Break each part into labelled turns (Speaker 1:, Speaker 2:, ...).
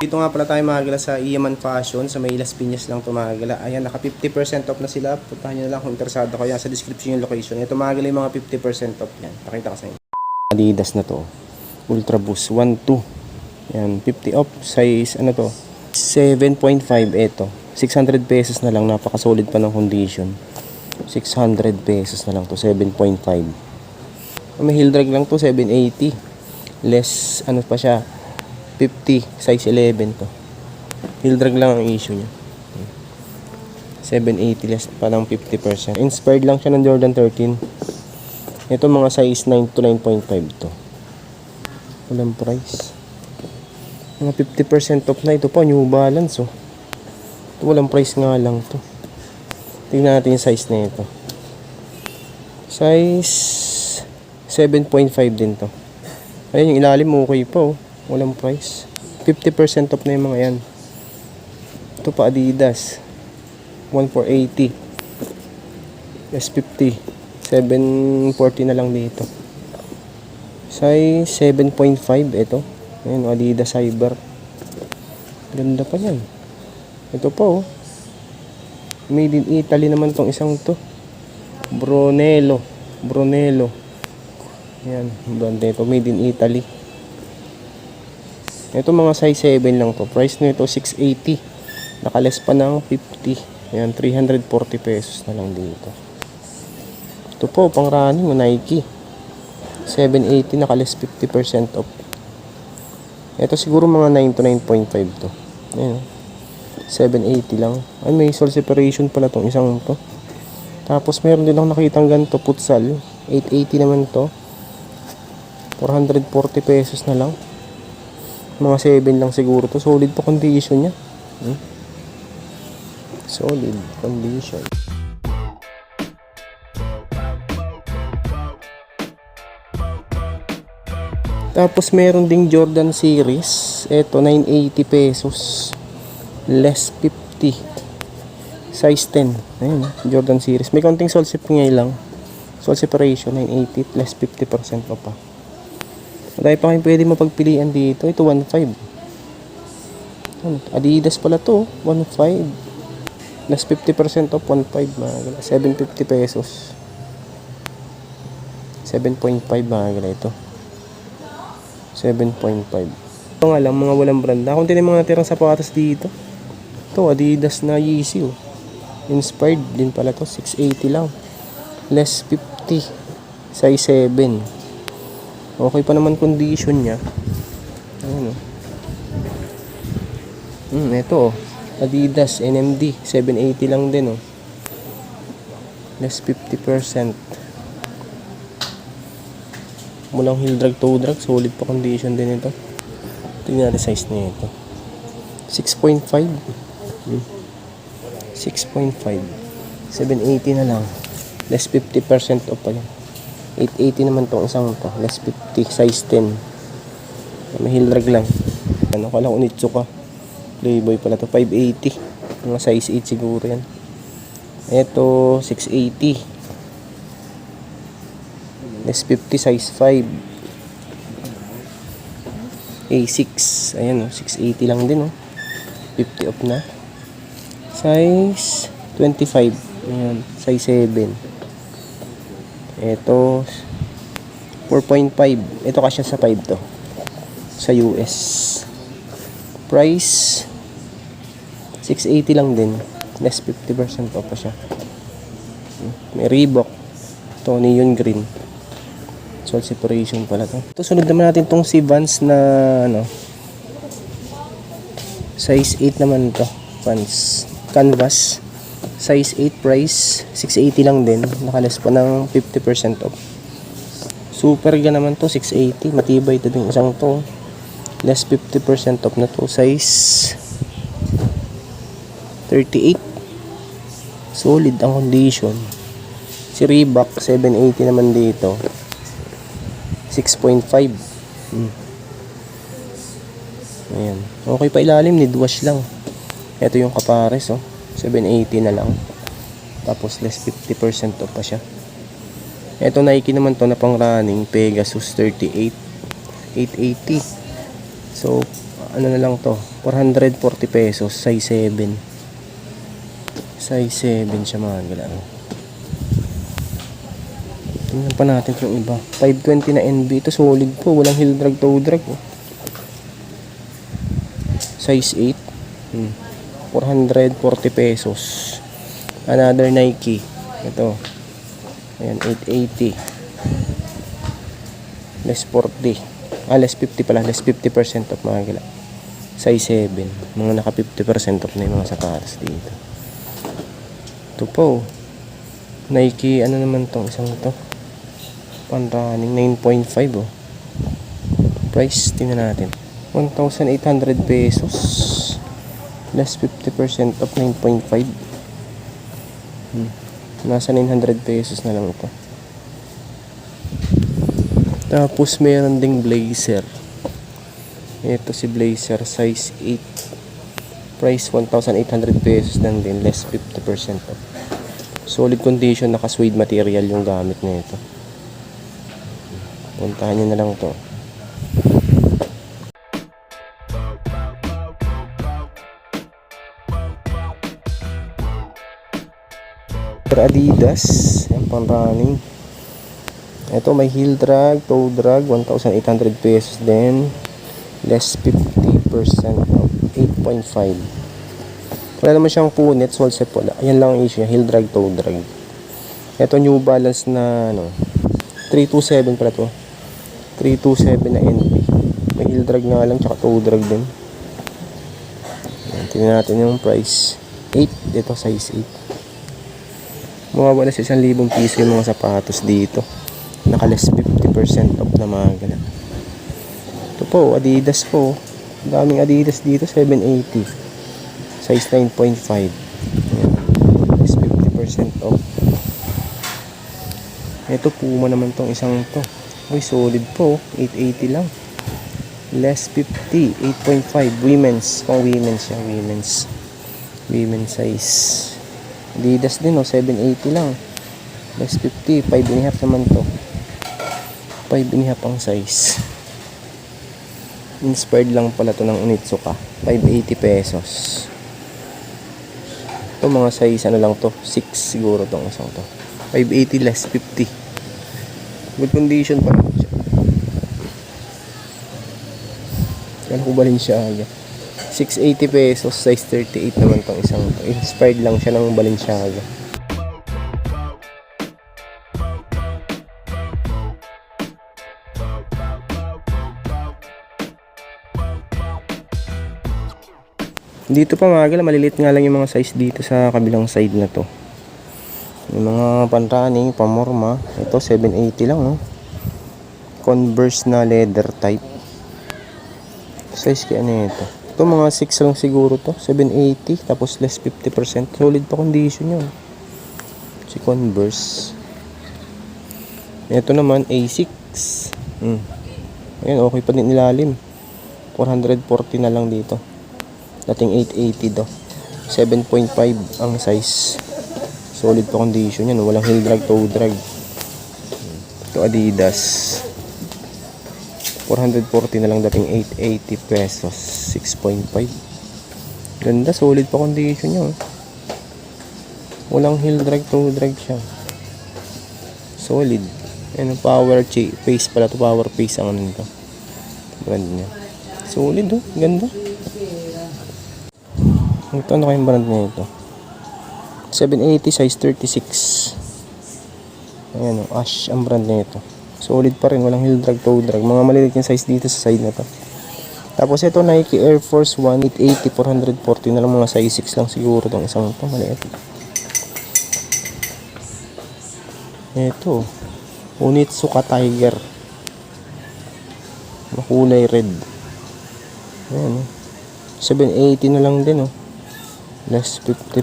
Speaker 1: Dito nga pala tayo magagala sa Iaman Fashion. Sa may Las Piñas lang ito magagala. Ayan, naka 50% off na sila. Puntahan nyo na lang kung interesado kayo. Sa description yung location. Ito magagala yung mga 50% off yan. Pakita ko sa inyo. Adidas na to. Ultra Boost 1.2. Ayan, 50 off. Size, ano to? 7.5 ito. 600 pesos na lang. Napaka-solid pa ng condition. 600 pesos na lang to. 7.5. May heel drag lang to. 780. Less, ano pa siya? 50, size 11 to. Heel drag lang ang issue niya. 780 less pa lang 50%. Inspired lang siya ng Jordan 13. Ito mga size 9 to 9.5 to. Walang price. Mga 50% off na ito pa. New Balance oh. Ito walang price nga lang to. Tingnan natin yung size na ito. Size 7.5 din to. Ayun yung ilalim okay pa oh. Walang price. 50% off na yung mga yan. Ito pa Adidas. 1,480. S50. 740 na lang dito. Size 7.5 ito. Ayun, Adidas Cyber. Ganda pa yan. Ito pa oh. Made in Italy naman tong isang to. Brunello. Ayan, banda ito. Made in Italy. Ito mga size 7 lang to. Price nito 680. Nakales pa ng 50. Ayan, 340 pesos na lang dito. Ito po, pang running, Nike. 780, nakales 50% off. Ito siguro mga 9 to 9.5 to. Ayan, 780 lang. Ay, may sole separation pala tong isang to. Tapos meron din akong nakitang ganito, futsal. 880 naman to. 440 pesos na lang. Mga 7 lang siguro to. Solid pa condition niya. Solid condition. Tapos meron ding Jordan series. Ito 980 pesos. Less 50. Size 10. Ayun, Jordan series. May konting sole sip ngayon lang. Sole separation 980 less 50% pa pa. Dahil pa kayo pwede mapagpilian dito. Ito 1.5. Adidas pala to. 1.5. Less 50% off 1.5. 750 pesos. 7.5 mga ito. 7.5. Ito nga lang mga walang brand. Kung tinan mga natirang sapatos dito. Ito Adidas na Yeezy oh. Inspired din pala to. 680 lang. Less 50. Size 7. Okay pa naman condition niya. Ayun oh. Ito oh. Adidas NMD 780 lang din oh. Less 50%. Mulang heel drag, toe drag, solid pa condition din ito. Tingnan natin size na ito. 6.5. 6.5. 780 na lang. Less 50% off pa lang. 880 naman tong isang to. Less 50. Size 10. May heel drag lang. Ano, kala ko Onitsuka. Playboy pala to. 580. Mga size 8 siguro yan. Ito 680. Less 50. Size 5. A6. Ayan o. 680 lang din o. 50 off na. Size 25. Ayan. Size 7. Ito 4.5. Ito kasya sa 5 to. Sa US. Price 680 lang din. Less 50% off pa siya. May Reebok. Ito neon green. Sole separation pala to. Ito sunod naman natin tong si Vans na ano. Size 8 naman to. Vans canvas. Size 8 price 680 lang din. Nakales pa ng 50% off. Super ga naman to 680. Matibay ito din isang to. Less 50% off na to. Size 38. Solid ang condition. Si Reebok 780 naman dito. 6.5. Ayan. Okay pa ilalim. Need wash lang. Ito yung kapares oh. 780 na lang. Tapos less 50% off pa siya. Ito Nike naman to na pang running. Pegasus 38. 880. So ano na lang to, 440 pesos, size 7. Size 7 siya mga gala. Tingnan pa natin yung iba. 520 na NB. Ito solid po. Walang heel drag, toe drag. Oh. Size 8. 440 pesos. Another Nike. Ito. Ayan, 880. Less 40. Less 50 pala. Less 50% off mga gala. Size 7. Mga naka 50% off na yung mga sapatos dito. Ito po. Nike, ano naman tong isang to? Pan-running 9.5 oh. Price, tingnan natin. 1,800 pesos. Less 50% of 9.5. Nasa 900 pesos na lang ito. Tapos meron ding blazer. Ito si blazer size 8. Price 1,800 pesos lang din. Less 50% off. Solid condition, naka-suede material yung gamit na ito. Puntahan nyo na lang to. Adidas, yung pang running. Ito may heel drag, toe drag, 1,800 pesos din. Less 50% of 8.5. Wala naman siyang punit, sole set wala. Ayan lang ang issue, heel drag, toe drag. Ito New Balance na 327 pala to. 327 na NB. May heel drag nga lang, tsaka toe drag din. Tingnan natin yung price. 8, dito size 8. Mawawala sa 1,000 piso yung mga sapatos dito. Naka-less 50% off na mga ganun. Ito po, Adidas po. Daming Adidas dito, 780. Size 9.5. Less 50% off. Ito, Puma naman tong isang to. Uy, solid po. 880 lang. Less 50. 8.5. Women's. Pang women's siya. Women's size. Adidas din 780 lang. Less 50. 5.5 naman to. 5.5 ang size. Inspired lang pala to ng Onitsuka. 580 pesos. Ito mga size lang to. 6 siguro tong isang to. 580 less 50. Good condition pa lang siya. Kaya ko Balenciaga. 680 pesos, size 38 naman tong isang to. Inspired lang siya ng Balenciaga. Dito pa mga gala, maliliit nga lang yung mga size dito sa kabilang side na to. Yung mga pan-running, pamorma. Ito 780 lang no. Converse na leather type. Size kaya na ito. Ito mga 6 lang siguro to. 780 tapos less 50%. Solid pa condition yun. Si Converse. Ito naman A6. Ayan, okay pa din ilalim. 440 na lang dito. Dating 880 do. 7.5 ang size. Solid pa condition yan. Walang heel drag, toe drag. Ito Adidas. 440 na lang, dating 880 pesos. 6.5. Ganda, solid pa condition yan. Walang heel drag, toe drag siya. Solid. Ano, power face pala to. Power face ang ano nito. Brand niya. Solid oh. Ganda. Ito ano kayong brand niya ito? 780 size 36. Ayan o, Ash ang brand nito. Solid pa rin, walang heel drag, toe drag. Mga maliliit yung size dito sa side na to. Tapos ito Nike Air Force 1 880 440 na lang, mga size 6 lang siguro tong isang ito, maliit. Ito Onitsuka Tiger. Makulay red. Ayan o. 780 na lang din o. Less 50%.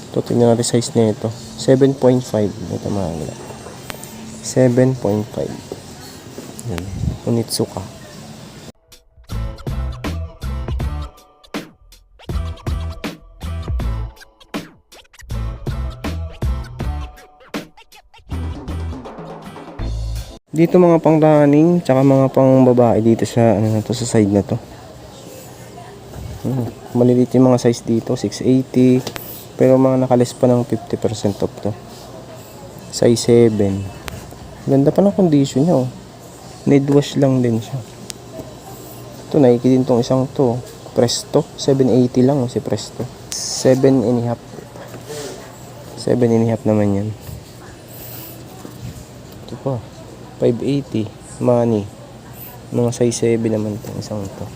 Speaker 1: Ito, tingnan natin size na ito. 7.5. Ito mga gila. 7.5. Yan. Onitsuka. Dito mga pang running, tsaka mga pang babae dito sa ano na to, sa side na to. Maliliit yung mga size dito, 680. Pero mga nakalis pa ng 50% off to. Size 7. Ganda pa ng condition niya oh. Need wash lang din siya. Ito, Nike din tong isang to. Presto, 780 lang oh, si Presto. 7.5. 7.5 naman yan. Ito pa, 580. Money. Mga size 7 naman tong isang to.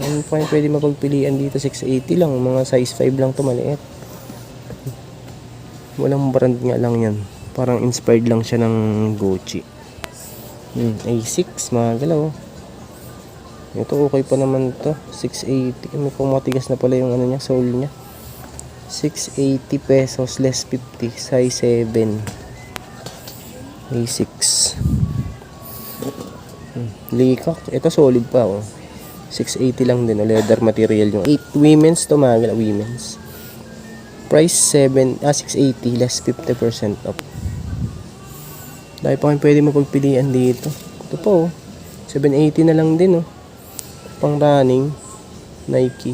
Speaker 1: Ano pa yung pwede mapagpilian dito? 680 lang. Mga size 5 lang to, maliit. Walang brand nga lang yan. Parang inspired lang siya ng Gucci. A6, mga galaw. Ito okay pa naman to. 680. May pang matigas na pala yung ano niya, sole niya. 680 pesos, less 50. Size 7. A6. Likak. Ito solid pa oh. 680 lang din, leather material yung 8 women's to, mga women's. Price 680 less 50% off. Dahil pa kayong pwede mapagpilian dito. Ito po, 780 na lang din oh. Pang running, Nike,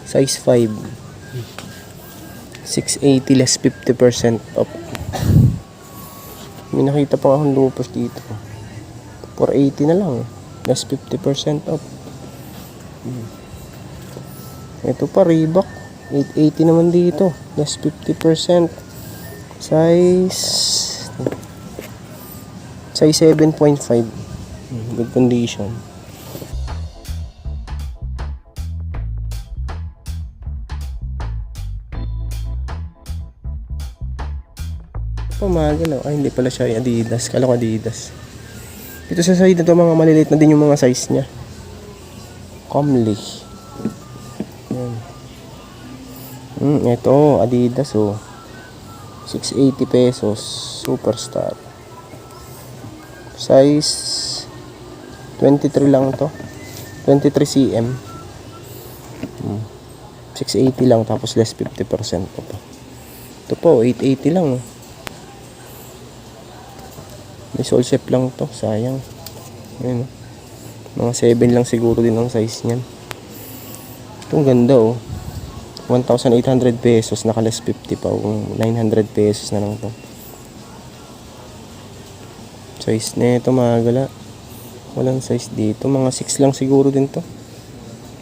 Speaker 1: size 5. 680 less 50% off. May nakita pa akong loafers dito. 480 na lang, less 50% off. Ito pa, Reebok 880 naman dito, less 50%. Size 7.5. Good condition. Pamagalaw. Ay, hindi pala siya Adidas. Kala ko Adidas. Dito sa side na to, mga maliliit na din yung mga size niya. Comly. Ito, Adidas oh. 680 pesos. Superstar. Size 23 lang to. 23 cm. 680 lang, tapos less 50% po pa. Ito po, 880 lang oh. May sole shape lang to, sayang. Ayun, mga 7 lang siguro din ang size niyan. Itong ganda oh. 1,800 pesos, naka less 50 pa. 900 pesos na lang to. Size na ito, mga gala. Walang size dito. Mga 6 lang siguro din to.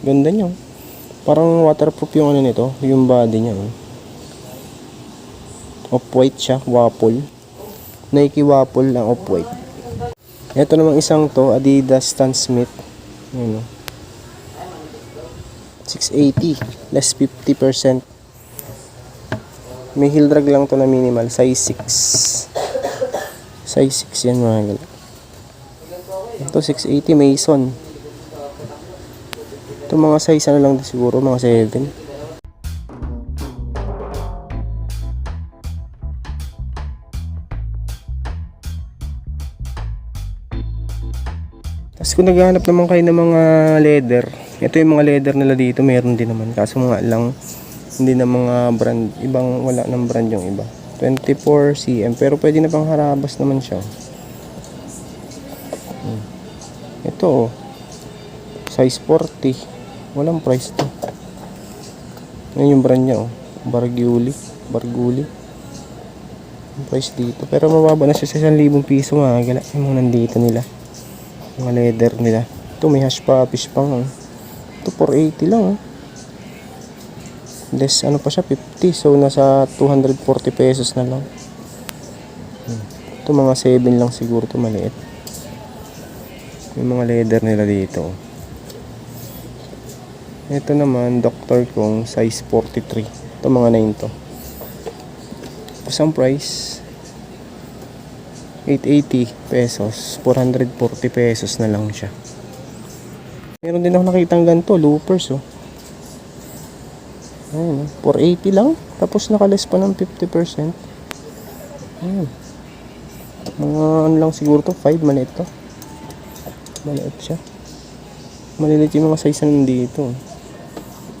Speaker 1: Ganda niya oh. Parang waterproof yung ano nito, yung body niya oh. Off-white siya, waffle. Nike waffle lang, off-white. Ito namang isang to, Adidas Stan Smith. Ayun, 680, less 50%. May heel drag lang to na minimal, size 6. Size 6 yan, mga gala. Ito 680 Mason. Ito mga size ano lang siguro, mga 7. Tapos kung naghahanap naman kayo ng mga leather, ito yung mga leather nila dito, meron din naman. Kaso nga lang, hindi na mga brand, ibang wala ng brand yung iba. 24 cm, pero pwede na pang harabas naman siya. Ito oh, size 40. Walang price to. Yan yung brand niya oh, Barguli. Yung price dito. Pero mababa na siya sa 1,000 piso, mga gala. Yung mga nandito nila. Mga leather nila. Ito may hash puppies pang. Ito 480 lang. Less ano pa siya, 50. So nasa 240 pesos na lang. Ito mga 7 lang siguro, ito maliit. Yung mga leather nila dito. Ito naman Dr. Kong size 43. Ito mga 9 to. Isang price 880 pesos, 440 pesos na lang siya. Meron din ako nakitang ganito, loopers oh. Ayun, 480 lang, tapos nakaless pa ng 50%. Ayun. Mga ano lang siguro to, 5, maliit to. Maliit siya. Maliit yung mga size na nandito.